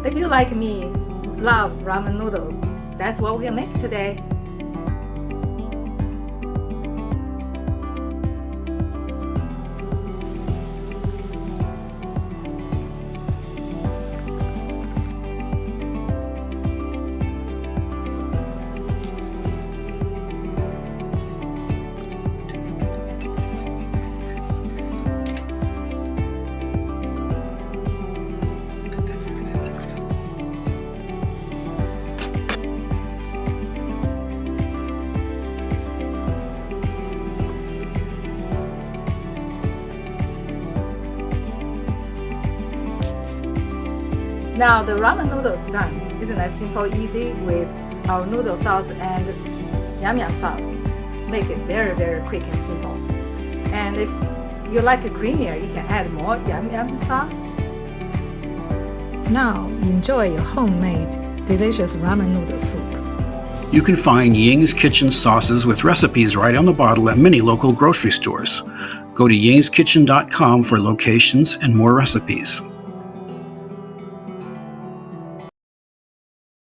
if you like me, love ramen noodles, that's what we'll make today. Now the ramen noodles done. Isn't that simple, easy with our noodle sauce and yum yum sauce? Make it very, very quick and simple. And if you like it creamier, you can add more yum yum sauce. Now enjoy your homemade, delicious ramen noodle soup. You can find Ying's Kitchen sauces with recipes right on the bottle at many local grocery stores. Go to yingskitchen.com for locations and more recipes.